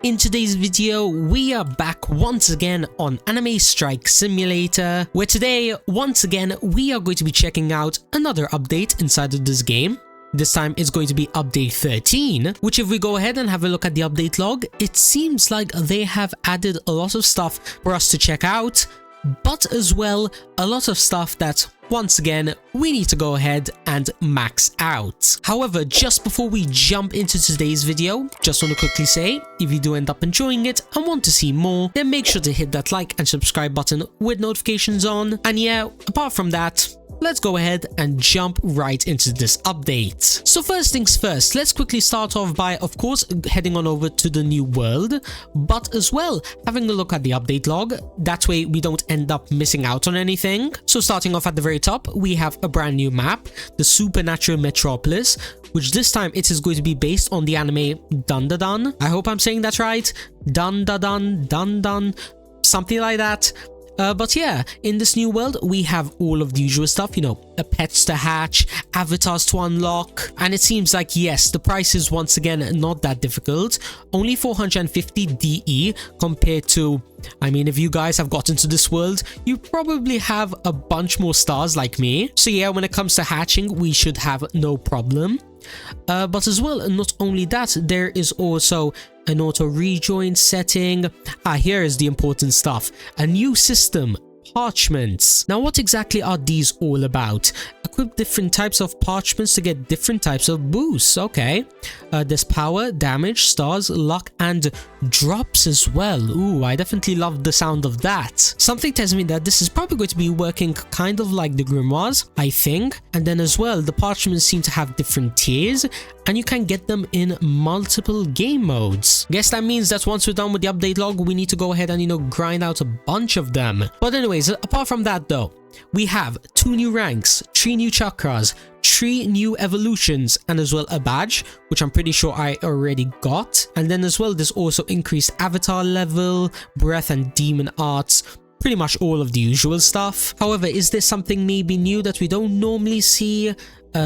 In today's video, we are back once again on Anime Strike Simulator, where today, once again, we are going to be checking out another update inside of this game. This time it's going to be update 13, which if we go ahead and have a look at the update log, it seems like they have added a lot of stuff for us to check out, but as well, a lot of stuff that, once again, we need to go ahead and max out. However, just before we jump into today's video, just want to quickly say, if you do end up enjoying it and want to see more, then make sure to hit that like and subscribe button with notifications on. And yeah, apart from that, let's go ahead and jump right into this update. So first things first, let's quickly start off by, of course, heading on over to the new world, but as well, having a look at the update log. That way we don't end up missing out on anything. So starting off at the very top, we have a brand new map, the Supernatural Metropolis, which this time it is going to be based on the anime Dun Dun Dun. I hope I'm saying that right. Dun Dun Dun, Dun Dun, something like that. But yeah, in this new world, we have all of the usual stuff, you know, pets to hatch, avatars to unlock, and it seems like, yes, the price is once again not that difficult, only 450 DE compared to, I mean, if you guys have gotten to this world, you probably have a bunch more stars like me. So yeah, when it comes to hatching, we should have no problem. But as well, not only that, there is also an auto rejoin setting. Here is the important stuff. A new system, parchments. Now, what exactly are these all about? Equip different types of parchments to get different types of boosts. Okay. There's power, damage, stars, luck, and drops as well. Ooh, I definitely love the sound of that. Something tells me that this is probably going to be working kind of like the grimoires, I think. And then as well, the parchments seem to have different tiers, and you can get them in multiple game modes. Guess that means that once we're done with the update log, we need to go ahead and, you know, grind out a bunch of them. But anyways, apart from that though, we have 2 new ranks, 3 new chakras, 3 new evolutions, and as well a badge, which I'm pretty sure I already got. And then as well, there's also increased avatar level, breath and demon arts, pretty much all of the usual stuff. However, is there something maybe new that we don't normally see?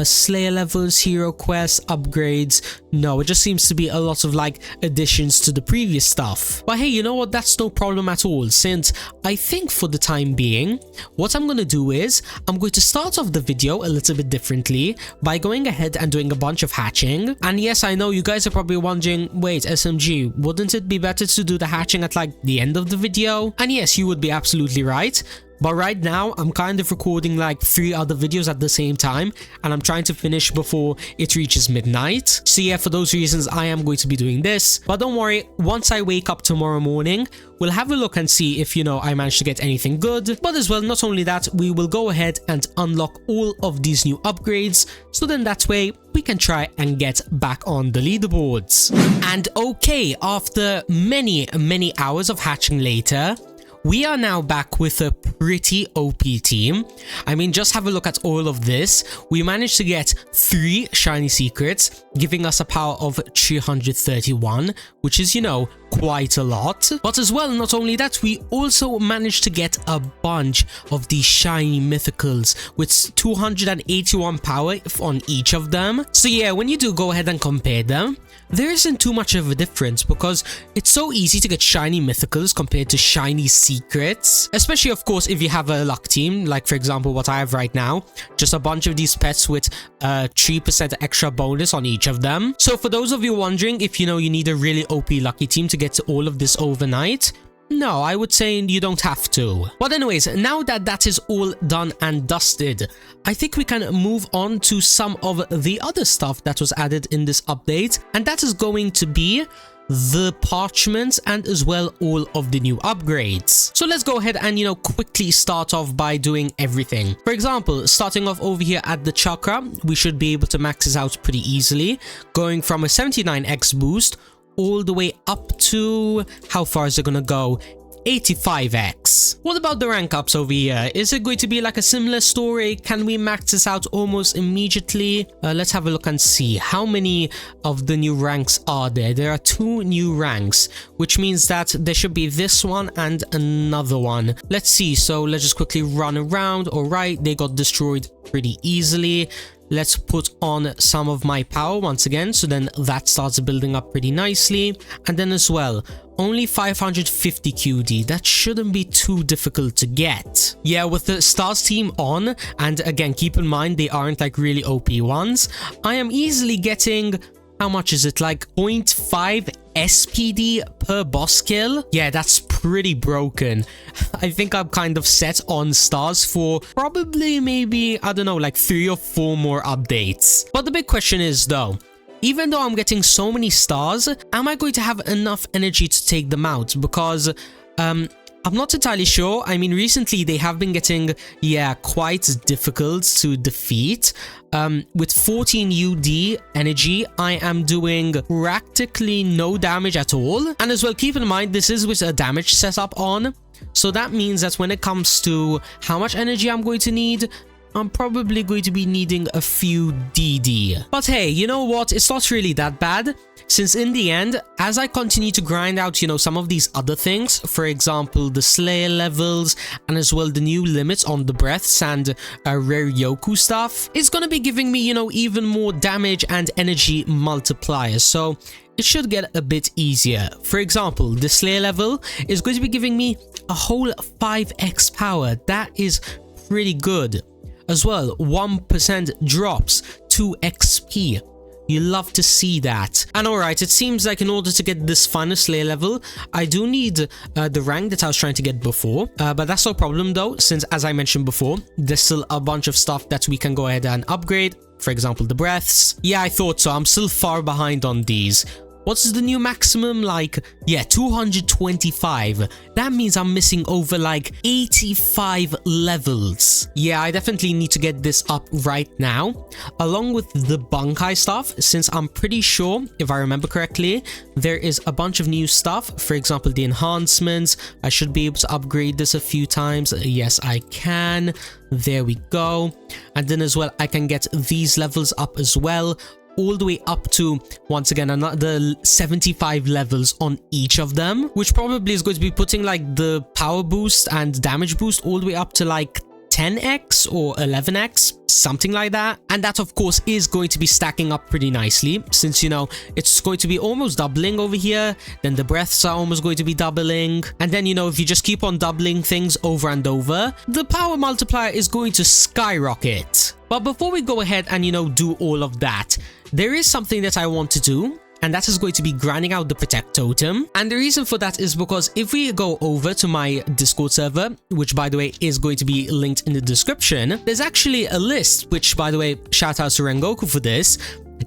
Slayer levels, hero quests, upgrades? No, it just seems to be a lot of like additions to the previous stuff. But hey, you know what, that's no problem at all, since I think for the time being, what I'm gonna do is I'm going to start off the video a little bit differently by going ahead and doing a bunch of hatching. And yes, I know you guys are probably wondering, wait, SMG, wouldn't it be better to do the hatching at like the end of the video? And yes, you would be absolutely right. But right now, I'm kind of recording like 3 other videos at the same time, and I'm trying to finish before it reaches midnight. So yeah, for those reasons, I am going to be doing this. But don't worry, once I wake up tomorrow morning, we'll have a look and see if, you know, I managed to get anything good. But as well, not only that, we will go ahead and unlock all of these new upgrades, so then that way we can try and get back on the leaderboards. And okay, after many hours of hatching later, we are now back with a pretty OP team. I mean, just have a look at all of this. We managed to get 3 shiny secrets, giving us a power of 331, which is, you know, quite a lot. But as well, not only that, we also managed to get a bunch of these shiny mythicals with 281 power on each of them. So yeah, when you do go ahead and compare them, there isn't too much of a difference, because it's so easy to get shiny mythicals compared to shiny secrets, especially of course if you have a luck team, like for example what I have right now, just a bunch of these pets with 3% extra bonus on each of them. So for those of you wondering if, you know, you need a really OP lucky team to get to all of this overnight, no, I would say you don't have to. But anyways, now that that is all done and dusted, I think we can move on to some of the other stuff that was added in this update, and that is going to be the parchments and as well all of the new upgrades. So let's go ahead and, you know, quickly start off by doing everything. For example, starting off over here at the chakra, we should be able to max this out pretty easily, going from a 79x boost all the way up to, how far is it gonna go? 85x. What about the rank ups over here? Is it going to be like a similar story? Can we max this out almost immediately? Let's have a look and see how many of the new ranks are there. There are 2 new ranks, which means that there should be this one and another one. Let's see. So let's just quickly run around. All right, they got destroyed pretty easily. let's put on some of my power once again, so then that starts building up pretty nicely. And then as well, only 550 QD, that shouldn't be too difficult to get. Yeah, with the stars team on, and again keep in mind they aren't like really OP ones, I am easily getting, how much is it, like 0.5 SPD per boss kill? Yeah, that's pretty broken. I think I'm kind of set on stars for probably maybe, I don't know, like 3 or 4 more updates. But the big question is though, even though I'm getting so many stars, am I going to have enough energy to take them out? Because I'm not entirely sure. I mean, recently they have been getting, yeah, quite difficult to defeat. With 14 UD energy, I am doing practically no damage at all. And as well, keep in mind, this is with a damage setup on. So that means that when it comes to how much energy I'm going to need, I'm probably going to be needing a few DD. But hey, you know what? It's not really that bad, since in the end, as I continue to grind out, you know, some of these other things, for example, the Slayer levels, and as well the new limits on the breaths and rare Yoku stuff, it's gonna be giving me, you know, even more damage and energy multipliers. So it should get a bit easier. For example, the Slayer level is going to be giving me a whole 5x power. That is pretty good. As well, 1% drops, 2 XP. You love to see that. And alright, it seems like in order to get this final Slayer level, I do need the rank that I was trying to get before. But that's no problem though, since as I mentioned before, there's still a bunch of stuff that we can go ahead and upgrade. For example, the breaths. Yeah, I thought so. I'm still far behind on these. What's the new maximum? Like, yeah, 225. That means I'm missing over like 85 levels. Yeah, I definitely need to get this up right now, along with the Bunkai stuff, since I'm pretty sure, if I remember correctly, there is a bunch of new stuff. For example, the enhancements. I should be able to upgrade this a few times. Yes, I can. There we go. And then as well, I can get these levels up as well, all the way up to, once again, another 75 levels on each of them, which probably is going to be putting like the power boost and damage boost all the way up to like 10x or 11x, something like that. And that of course is going to be stacking up pretty nicely, since, you know, it's going to be almost doubling over here, then the breaths are almost going to be doubling, and then, you know, if you just keep on doubling things over and over, the power multiplier is going to skyrocket. But before we go ahead and, you know, do all of that, there is something that I want to do, and that is going to be grinding out the Protect Totem. And the reason for that is because if we go over to my Discord server, which by the way is going to be linked in the description, there's actually a list, which by the way, shout out to Rengoku for this,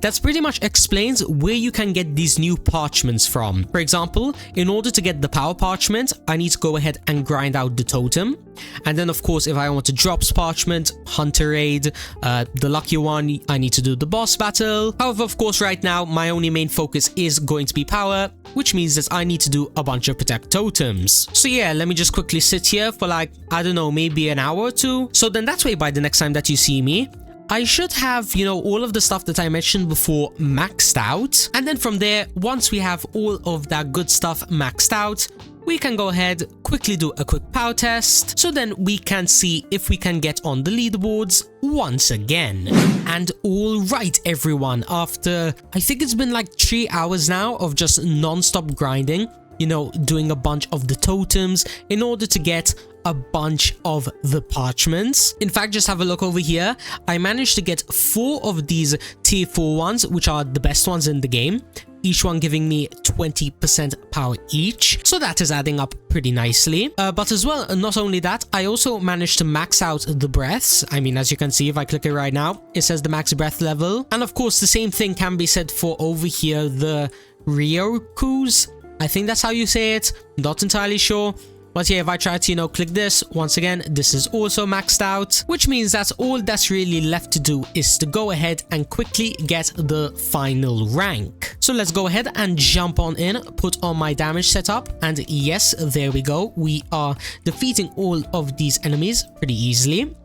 that's pretty much explains where you can get these new parchments from. For example, in order to get the power parchment, I need to go ahead and grind out the totem. And then of course, if I want to drop parchment, hunter raid, the lucky one, I need to do the boss battle. However, of course, right now, my only main focus is going to be power, which means that I need to do a bunch of protect totems. So yeah, let me just quickly sit here for like, I don't know, maybe an hour or two. So then that way, by the next time that you see me, I should have, you know, all of the stuff that I mentioned before maxed out. And then from there, once we have all of that good stuff maxed out, we can go ahead, quickly do a quick power test, so then we can see if we can get on the leaderboards once again. And alright everyone, after I think it's been like 3 hours now of just non-stop grinding, you know, doing a bunch of the totems in order to get a bunch of the parchments. In fact, just have a look over here. I managed to get 4 of these tier 4 ones, which are the best ones in the game, each one giving me 20% power each. So that is adding up pretty nicely. But as well, not only that, I also managed to max out the breaths. I mean, as you can see, if I click it right now, it says the max breath level. And of course, the same thing can be said for over here, the Ryokus. I think that's how you say it. Not entirely sure. But yeah, if I try to, you know, click this, once again, this is also maxed out, which means that all that's really left to do is to go ahead and quickly get the final rank. So let's go ahead and jump on in, put on my damage setup, and yes, there we go. We are defeating all of these enemies pretty easily.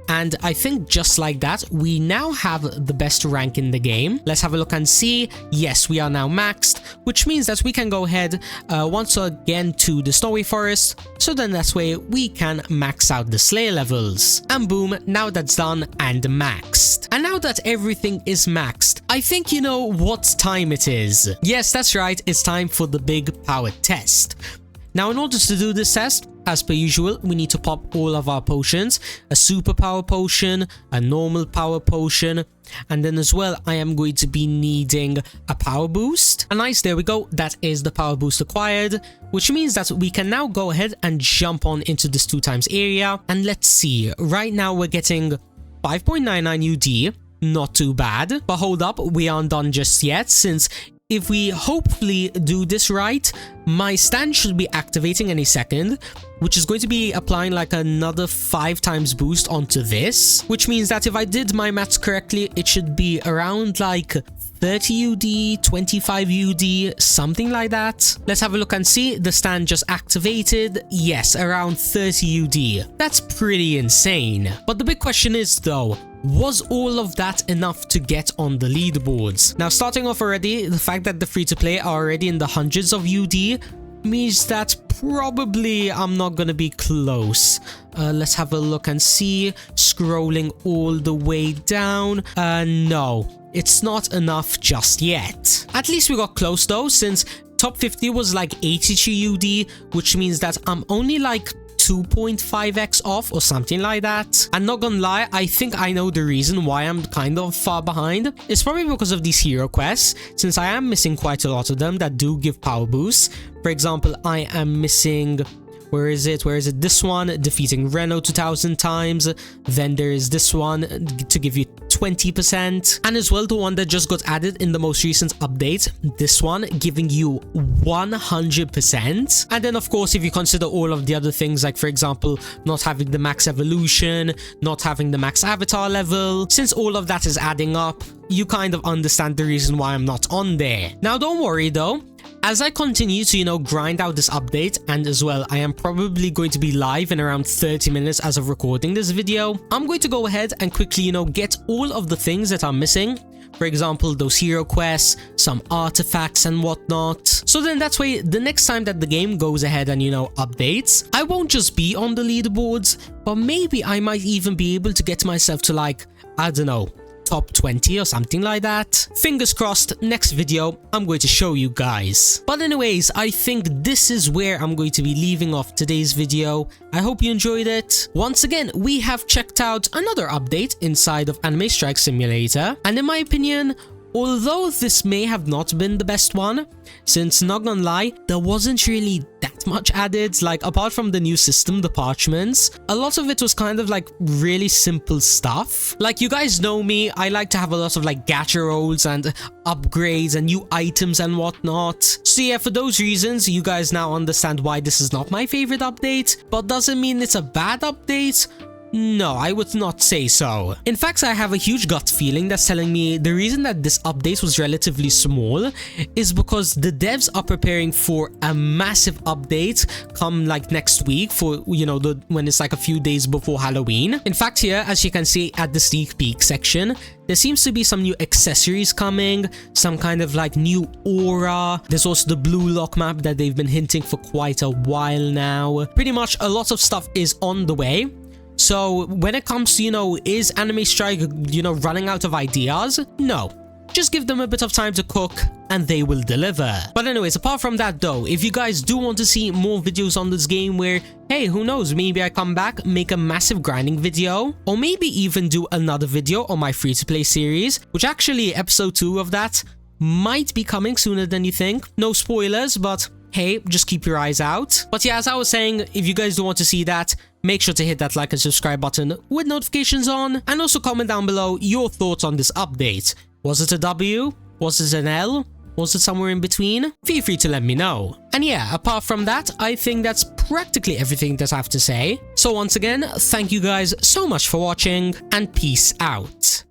And I think just like that, we now have the best rank in the game. Let's have a look and see. Yes, we are now maxed, which means that we can go ahead once again to the Snowy Forest. So then that way we can max out the Slayer levels. And boom, now that's done and maxed. And now that everything is maxed, I think you know what time it is. Yes, that's right, it's time for the big power test. Now, in order to do this test, as per usual, we need to pop all of our potions, a super power potion, a normal power potion, and then as well, I am going to be needing a power boost. And nice, there we go, that is the power boost acquired, which means that we can now go ahead and jump on into this 2x area. And let's see, right now we're getting 5.99 UD, not too bad. But hold up, we aren't done just yet, since if we hopefully do this right, my stand should be activating any second, which is going to be applying like another 5 times boost onto this, which means that if I did my maths correctly, it should be around like 30 UD, 25 UD, something like that. Let's have a look and see. The stand just activated. Yes, around 30 UD. That's pretty insane. But the big question is though, was all of that enough to get on the leaderboards? Now, starting off already, the fact that the free-to-play are already in the hundreds of UD means that probably I'm not gonna be close. Let's have a look and see. Scrolling all the way down. No, it's not enough just yet. At least we got close though, since top 50 was like 82 UD, which means that I'm only like 2.5x off or something like that. And not gonna lie, I think I know the reason why I'm kind of far behind. It's probably because of these hero quests, since I am missing quite a lot of them that do give power boosts. For example, I am missing... Where is it? This one, defeating Reno 2000 times. Then there is this one to give you 20%. And as well, the one that just got added in the most recent update. This one giving you 100%. And then, of course, if you consider all of the other things, like, for example, not having the max evolution, not having the max avatar level, since all of that is adding up, you kind of understand the reason why I'm not on there. Now, don't worry though. As I continue to, you know, grind out this update, and as well, I am probably going to be live in around 30 minutes as of recording this video, I'm going to go ahead and quickly, you know, get all of the things that I'm missing. For example, those hero quests, some artifacts and whatnot. So then that way, the next time that the game goes ahead and, you know, updates, I won't just be on the leaderboards, but maybe I might even be able to get myself to like, I don't know, top 20 or something like that. Fingers crossed, next video I'm going to show you guys. But anyways, I think this is where I'm going to be leaving off today's video. I hope you enjoyed it. Once again, we have checked out another update inside of Anime Strike Simulator, and in my opinion, although this may have not been the best one, since not gonna lie, there wasn't really that much added. Like, apart from the new system, the parchments, a lot of it was kind of like really simple stuff. Like, you guys know me, I like to have a lot of like gacha rolls and upgrades and new items and whatnot. So yeah, for those reasons, you guys now understand why this is not my favorite update. But doesn't mean it's a bad update. No, I would not say so. In fact, I have a huge gut feeling that's telling me the reason that this update was relatively small is because the devs are preparing for a massive update come like next week for, you know, when it's like a few days before Halloween. In fact, here, as you can see at the sneak peek section, there seems to be some new accessories coming, some kind of like new aura. There's also the blue lock map that they've been hinting for quite a while now. Pretty much a lot of stuff is on the way. So when it comes to, you know, is Anime Strike, you know, running out of ideas? No. Just give them a bit of time to cook and they will deliver. But anyways, apart from that though, if you guys do want to see more videos on this game where, hey, who knows, maybe I come back, make a massive grinding video, or maybe even do another video on my free-to-play series, which actually episode 2 of that might be coming sooner than you think. No spoilers, but hey, just keep your eyes out. But yeah, as I was saying, if you guys do want to see that, make sure to hit that like and subscribe button with notifications on, and also comment down below your thoughts on this update. Was it a W? Was it an L? Was it somewhere in between? Feel free to let me know. And yeah, apart from that, I think that's practically everything that I have to say. So once again, thank you guys so much for watching, and peace out.